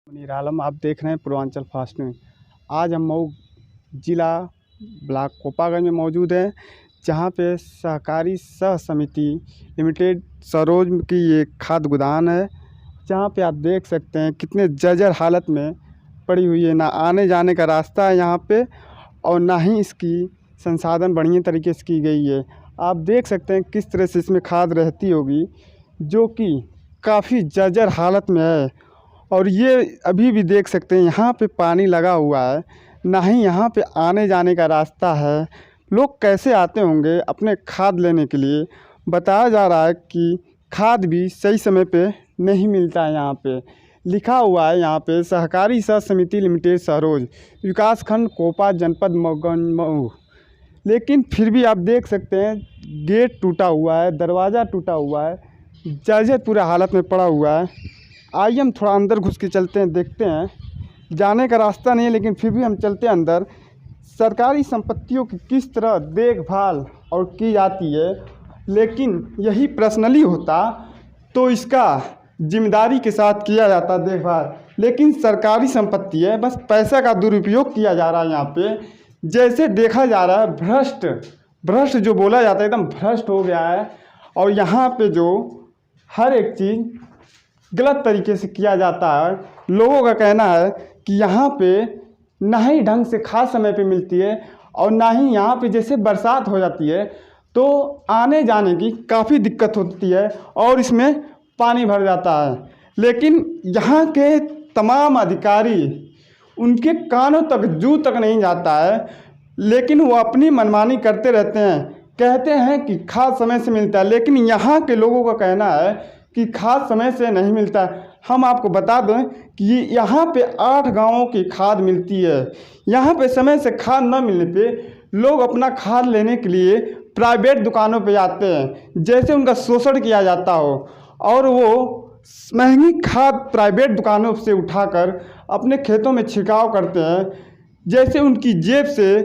मुनीर आलम, आप देख रहे हैं पूर्वांचल फास्ट न्यूज। आज हम मऊ जिला ब्लॉक कोपागंज में मौजूद हैं, जहां पे सहकारी सह समिति लिमिटेड सरोज की ये खाद गोदाम है। जहां पे आप देख सकते हैं कितने जर्जर हालत में पड़ी हुई है। ना आने जाने का रास्ता है यहाँ पे, और ना ही इसकी संसाधन बढ़िया तरीके से की गई है। आप देख सकते हैं किस तरह से इसमें खाद रहती होगी, जो कि काफ़ी जर्जर हालत में है। और ये अभी भी देख सकते हैं यहाँ पे पानी लगा हुआ है, ना ही यहाँ पे आने जाने का रास्ता है। लोग कैसे आते होंगे अपने खाद लेने के लिए। बताया जा रहा है कि खाद भी सही समय पे नहीं मिलता है। यहाँ पे लिखा हुआ है, यहाँ पे सहकारी सह समिति लिमिटेड सरोज, विकास खंड कोपा, जनपद मऊ। लेकिन फिर भी आप देख सकते हैं गेट टूटा हुआ है, दरवाज़ा टूटा हुआ है, जर्जर पूरा हालत में पड़ा हुआ है। आइए हम थोड़ा अंदर घुस के चलते हैं, देखते हैं। जाने का रास्ता नहीं है, लेकिन फिर भी हम चलते हैं अंदर। सरकारी संपत्तियों की किस तरह देखभाल और की जाती है, लेकिन यही पर्सनली होता तो इसका जिम्मेदारी के साथ किया जाता देखभाल। लेकिन सरकारी संपत्ति है, बस पैसा का दुरुपयोग किया जा रहा है यहाँ पे। जैसे देखा जा रहा है भ्रष्ट जो बोला जाता है, एकदम भ्रष्ट हो गया है। और यहाँ पे जो हर एक चीज़ गलत तरीके से किया जाता है। लोगों का कहना है कि यहाँ पे ना ही ढंग से खाद समय पे मिलती है, और ना ही यहाँ पे जैसे बरसात हो जाती है तो आने जाने की काफ़ी दिक्कत होती है और इसमें पानी भर जाता है। लेकिन यहाँ के तमाम अधिकारी, उनके कानों तक जू तक नहीं जाता है, लेकिन वो अपनी मनमानी करते रहते हैं। कहते हैं कि खाद समय से मिलता है, लेकिन यहाँ के लोगों का कहना है कि खाद समय से नहीं मिलता है। हम आपको बता दें कि यहाँ पे 8 गांवों की खाद मिलती है। यहाँ पे समय से खाद न मिलने पे लोग अपना खाद लेने के लिए प्राइवेट दुकानों पे जाते हैं, जैसे उनका शोषण किया जाता हो। और वो महंगी खाद प्राइवेट दुकानों से उठाकर अपने खेतों में छिड़काव करते हैं, जैसे उनकी जेब से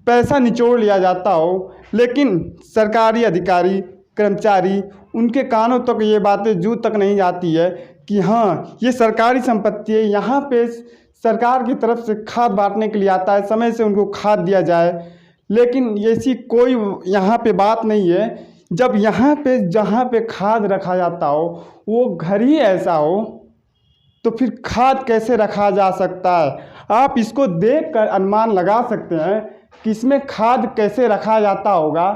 पैसा निचोड़ लिया जाता हो। लेकिन सरकारी अधिकारी, कर्मचारी, उनके कानों तक ये बातें जू तक नहीं जाती है कि हाँ, ये सरकारी संपत्ति है, यहाँ पे सरकार की तरफ से खाद बांटने के लिए आता है, समय से उनको खाद दिया जाए। लेकिन ऐसी कोई यहाँ पे बात नहीं है। जब यहाँ पे जहाँ पे खाद रखा जाता हो वो घर ही ऐसा हो, तो फिर खाद कैसे रखा जा सकता है। आप इसको देखकर अनुमान लगा सकते हैं कि इसमें खाद कैसे रखा जाता होगा।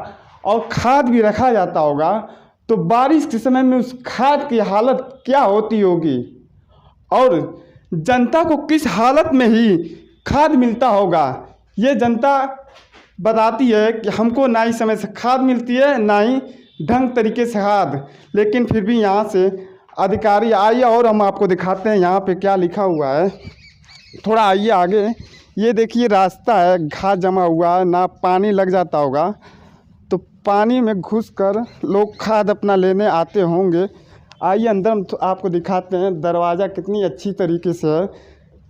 और खाद भी रखा जाता होगा तो बारिश के समय में उस खाद की हालत क्या होती होगी, और जनता को किस हालत में ही खाद मिलता होगा। ये जनता बताती है कि हमको ना ही समय से खाद मिलती है, ना ही ढंग तरीके से खाद। लेकिन फिर भी यहाँ से अधिकारी आइए और हम आपको दिखाते हैं यहाँ पे क्या लिखा हुआ है। थोड़ा आइए आगे, ये देखिए रास्ता है, घास जमा हुआ है, ना पानी लग जाता होगा तो पानी में घुसकर लोग खाद अपना लेने आते होंगे। आइए अंदर हम आपको दिखाते हैं। दरवाज़ा कितनी अच्छी तरीके से है,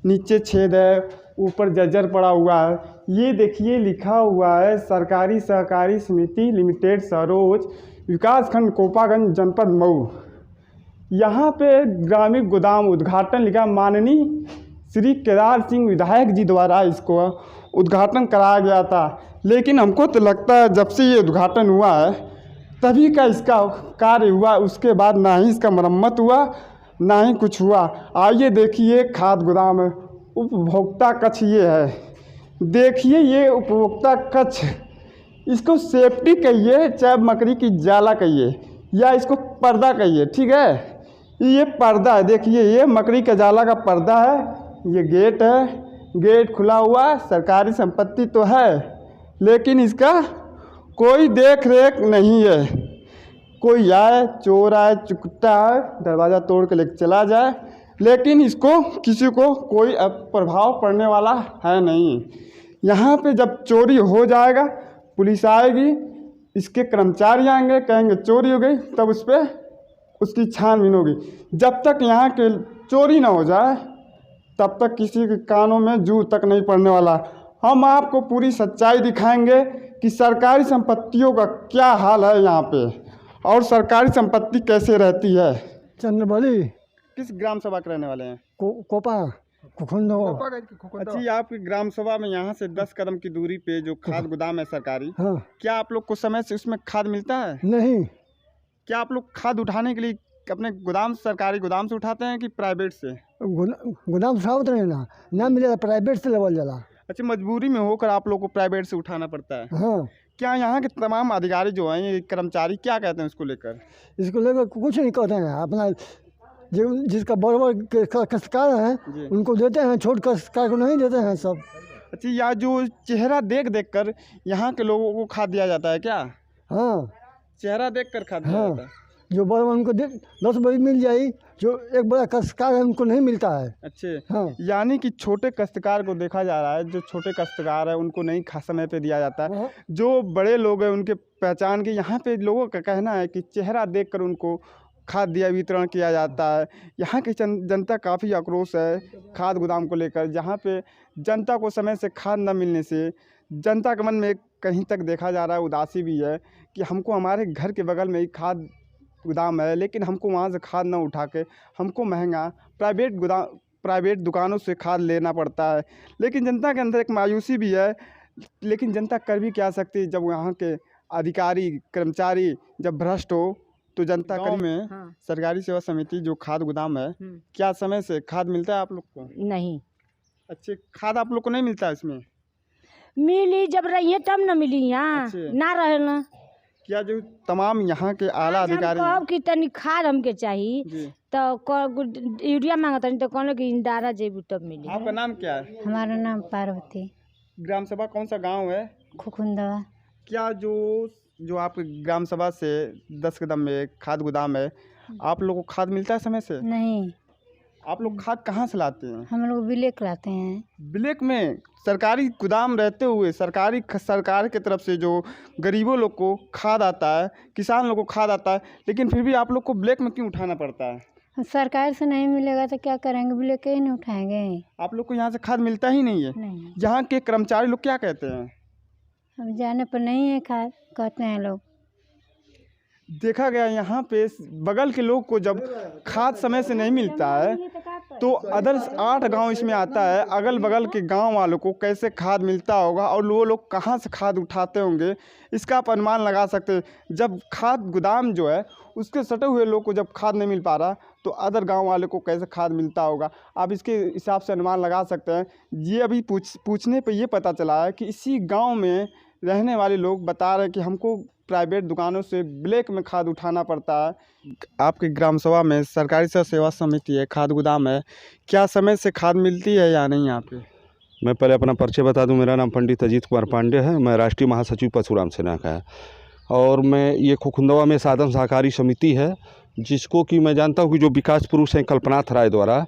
नीचे छेद है, ऊपर जर्जर पड़ा हुआ है। ये देखिए लिखा हुआ है सरकारी सहकारी समिति लिमिटेड सरोज, विकास खंड कोपागंज, जनपद मऊ। यहाँ पे ग्रामीण गोदाम उद्घाटन लिखा, माननीय श्री केदार सिंह विधायक जी द्वारा इसको उद्घाटन कराया गया था। लेकिन हमको तो लगता है जब से ये उद्घाटन हुआ है तभी का इसका कार्य हुआ, उसके बाद ना ही इसका मरम्मत हुआ, ना ही कुछ हुआ। आइए देखिए खाद गोदाम है, उपभोक्ता कक्ष ये है। देखिए ये उपभोक्ता कक्ष, इसको सेफ्टी कहिए चाहे मकड़ी की जाला कहिए या इसको पर्दा कहिए, ठीक है। ये पर्दा है, देखिए ये मकड़ी का जाला का पर्दा है। ये गेट है, गेट खुला हुआ है। सरकारी संपत्ति तो है, लेकिन इसका कोई देख रेख नहीं है। कोई आए, चोर आए, चुकता आए, दरवाज़ा तोड़ के लेके चला जाए, लेकिन इसको किसी को कोई प्रभाव पड़ने वाला है नहीं। यहाँ पे जब चोरी हो जाएगा, पुलिस आएगी, इसके कर्मचारी आएंगे, कहेंगे चोरी हो गई, तब उस पर उसकी छानबीन होगी। जब तक यहाँ के चोरी ना हो जाए तब तक किसी के कानों में जू तक नहीं पड़ने वाला। हम आपको पूरी सच्चाई दिखाएंगे कि सरकारी संपत्तियों का क्या हाल है यहाँ पे, और सरकारी संपत्ति कैसे रहती है। चंद्रबली किस ग्राम सभा के रहने वाले हैं? कोपा खुखुंदवा। अच्छा, ये आपकी ग्राम सभा में यहाँ से 10 कदम की दूरी पे जो खाद गोदाम है सरकारी, हाँ। क्या आप लोग को समय से उसमें खाद मिलता है? नहीं। क्या आप लोग खाद उठाने के लिए अपने गोदाम सरकारी गोदाम से उठाते हैं कि प्राइवेट से? गोदाम से उतरे ना मिलेगा, प्राइवेट से लेवल जाला। अच्छा, मजबूरी में होकर आप लोग को प्राइवेट से उठाना पड़ता है। हाँ। क्या यहाँ के तमाम अधिकारी जो हैं, ये कर्मचारी क्या कहते हैं इसको लेकर? इसको लेकर कुछ नहीं कहते हैं। अपना जिसका बड़े कष्टकार है उनको देते हैं, छोट कष्टकार को नहीं देते हैं सब। अच्छा, या जो चेहरा देख देख कर यहाँ के लोगों को खाद दिया जाता है क्या? हाँ, चेहरा देख कर खाद दिया जाता है। जो बड़े उनको 10 बजे मिल जाए, जो एक बड़ा कष्टकार है उनको नहीं मिलता है। अच्छे, हाँ। यानी कि छोटे कष्टकार को देखा जा रहा है, जो छोटे कष्टकार है उनको नहीं समय पे दिया जाता है। जो बड़े लोग हैं उनके पहचान के यहाँ पे लोगों का कहना है कि चेहरा देखकर उनको खाद दिया वितरण किया जाता है। यहाँ की जनता काफ़ी आक्रोश है खाद गोदाम को लेकर, जहाँ पे जनता को समय से खाद न मिलने से जनता के मन में कहीं तक देखा जा रहा है उदासी भी है कि हमको हमारे घर के बगल में ही खाद गोदाम है, लेकिन हमको वहाँ से खाद न उठा के हमको महंगा प्राइवेट दुकानों से खाद लेना पड़ता है। लेकिन जनता के अंदर एक मायूसी भी है, लेकिन जनता कर भी क्या सकती है जब यहाँ के अधिकारी कर्मचारी जब भ्रष्ट हो तो जनता गाँव में। हाँ। सरकारी सेवा समिति जो खाद गोदाम है, क्या समय से खाद मिलता है आप लोग को? नहीं। अच्छे, खाद आप लोग को नहीं मिलता है इसमें? मिली जब रही है तब न मिली, यहाँ ना रहे ना। क्या जो तमाम यहाँ के आला अधिकारी कब की तनी खाद हमके चाहिए तो यूरिया मांगता नहीं तो कौन कि इंदारा जेबू तब मिली। आपका नाम क्या है? हमारा नाम पार्वती। ग्राम सभा कौन सा गांव है? खुखुंदवा। क्या जो आपके ग्राम सभा से 10 कदम में खाद गोदाम है, आप लोगों को खाद मिलता है समय से? नहीं। आप लोग खाद कहाँ से लाते हैं? हम लोग ब्लैक लाते हैं। ब्लैक में? सरकारी गोदाम रहते हुए सरकार की तरफ से जो गरीबों लोग को खाद आता है, किसान लोग को खाद आता है, लेकिन फिर भी आप लोग को ब्लैक में क्यों उठाना पड़ता है? सरकार से नहीं मिलेगा तो क्या करेंगे, ब्लैक ही नहीं उठाएंगे। आप लोग को यहाँ से खाद मिलता ही नहीं है? नहीं। यहाँ के कर्मचारी लोग क्या कहते हैं? अब जाने पर नहीं है खाद, कहते हैं लोग। देखा गया यहाँ पे बगल के लोग को जब खाद समय से नहीं मिलता है तो अदर्स 8 गांव इसमें आता है, अगल बगल के गांव वालों को कैसे खाद मिलता होगा और वो लोग कहां से खाद उठाते होंगे, इसका आप अनुमान लगा सकते हैं। जब खाद गोदाम जो है उसके सटे हुए लोग को जब खाद नहीं मिल पा रहा तो अदर गांव वाले को कैसे खाद मिलता होगा, आप इसके हिसाब से अनुमान लगा सकते हैं। ये अभी पूछने पे ये पता चला है कि इसी गाँव में रहने वाले लोग बता रहे हैं कि हमको प्राइवेट दुकानों से ब्लैक में खाद उठाना पड़ता है। आपके ग्राम सभा में सरकारी सेवा समिति है, खाद गोदाम है, क्या समय से खाद मिलती है या नहीं यहाँ पे? मैं पहले अपना परिचय बता दूं। मेरा नाम पंडित अजीत कुमार पांडे है। मैं राष्ट्रीय महासचिव परशुराम सेना का है और मैं ये खुखुंदवा में साधन सहकारी समिति है जिसको कि मैं जानता हूँ कि जो विकास पुरुष हैं कल्पनाथ राय द्वारा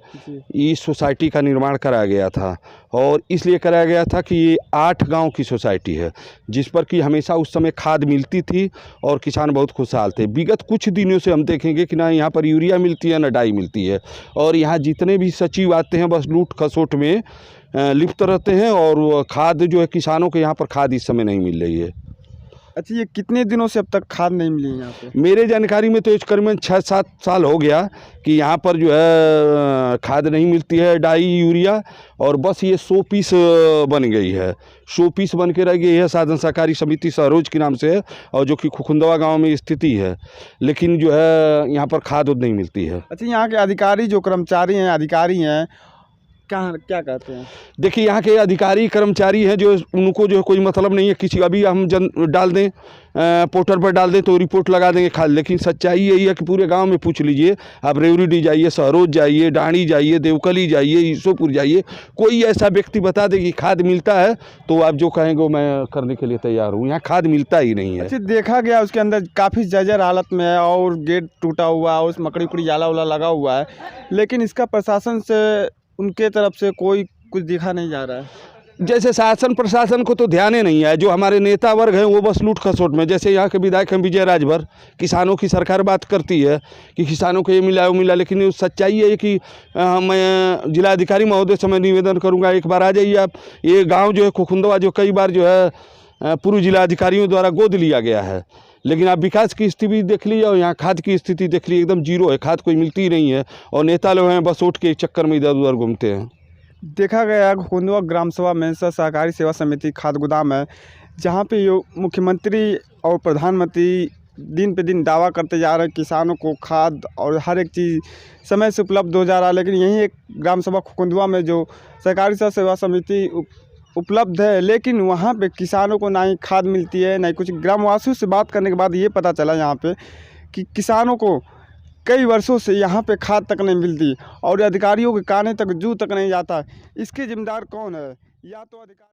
इस सोसाइटी का निर्माण कराया गया था और इसलिए कराया गया था कि ये 8 गांव की सोसाइटी है जिस पर कि हमेशा उस समय खाद मिलती थी और किसान बहुत खुशहाल थे। विगत कुछ दिनों से हम देखेंगे कि ना यहाँ पर यूरिया मिलती है ना डाई मिलती है और यहाँ जितने भी सचिव आते हैं बस लूट खसोट में लिप्त रहते हैं और खाद जो है किसानों के यहाँ पर खाद इस समय नहीं मिल रही है। अच्छा, ये कितने दिनों से अब तक खाद नहीं मिली यहाँ पे? मेरे जानकारी में तो करीबन 6-7 साल हो गया कि यहाँ पर जो है खाद नहीं मिलती है, डाई यूरिया, और बस ये 100 पीस बन गई है, 100 पीस बन के रह गई है। साधन सहकारी समिति सरोज के नाम से है और जो कि खुखुंदवा गांव में स्थिति है, लेकिन जो है यहाँ पर खाद नहीं मिलती है। अच्छा, यहाँ के अधिकारी जो कर्मचारी हैं अधिकारी हैं क्या कहते हैं? देखिए यहाँ के अधिकारी कर्मचारी हैं जो उनको जो कोई मतलब नहीं है किसी, अभी हम डाल दें पोर्टल पर डाल दें तो रिपोर्ट लगा देंगे खाद, लेकिन सच्चाई यही है कि पूरे गांव में पूछ लीजिए आप, रेवरीडी जाइए, सहरोज जाइए, डाणी जाइए, देवकली जाइए, ईसोपुर जाइए, कोई ऐसा व्यक्ति बता दे कि खाद मिलता है तो आप जो कहेंगे मैं करने के लिए तैयार हूँ। यहाँ खाद मिलता ही नहीं है। अच्छा, देखा गया उसके अंदर काफ़ी जर्जर हालत में है और गेट टूटा हुआ है, उस मकड़ी उकड़ी जाला उला लगा हुआ है, लेकिन इसका प्रशासन से उनके तरफ से कोई कुछ दिखा नहीं जा रहा है। जैसे शासन प्रशासन को तो ध्यान ही नहीं है, जो हमारे नेता वर्ग हैं वो बस लूट खसोट में, जैसे यहाँ के विधायक हैं विजय राजभर, किसानों की सरकार बात करती है कि किसानों को ये मिला वो मिला, लेकिन सच्चाई है कि मैं जिलाधिकारी महोदय से मैं निवेदन करूँगा एक बार आ जाइए आप। ये गाँव जो है खुखुंदवा जो कई बार जो है पूर्व जिलाधिकारियों द्वारा गोद लिया गया है, लेकिन आप विकास की स्थिति देख लीजिए और यहाँ खाद की स्थिति देख लीजिए, एकदम जीरो है, खाद कोई मिलती ही नहीं है और नेता लोग हैं बस वोट के चक्कर में इधर उधर घूमते हैं। देखा गया खुंदवा ग्राम सभा में सहकारी सेवा समिति खाद गोदाम है, जहाँ पे यो मुख्यमंत्री और प्रधानमंत्री दिन पे दिन दावा करते जा रहे हैं किसानों को खाद और हर एक चीज़ समय से उपलब्ध हो जा रहा है, लेकिन यहीं एक ग्राम सभा खुंदवा में जो सहकारी सेवा समिति उपलब्ध है, लेकिन वहाँ पे किसानों को ना ही खाद मिलती है ना ही कुछ। ग्रामवासियों से बात करने के बाद ये पता चला यहाँ पे कि किसानों को कई वर्षों से यहाँ पे खाद तक नहीं मिलती और अधिकारियों के काने तक जू तक नहीं जाता। इसके जिम्मेदार कौन है? या तो अधिकारी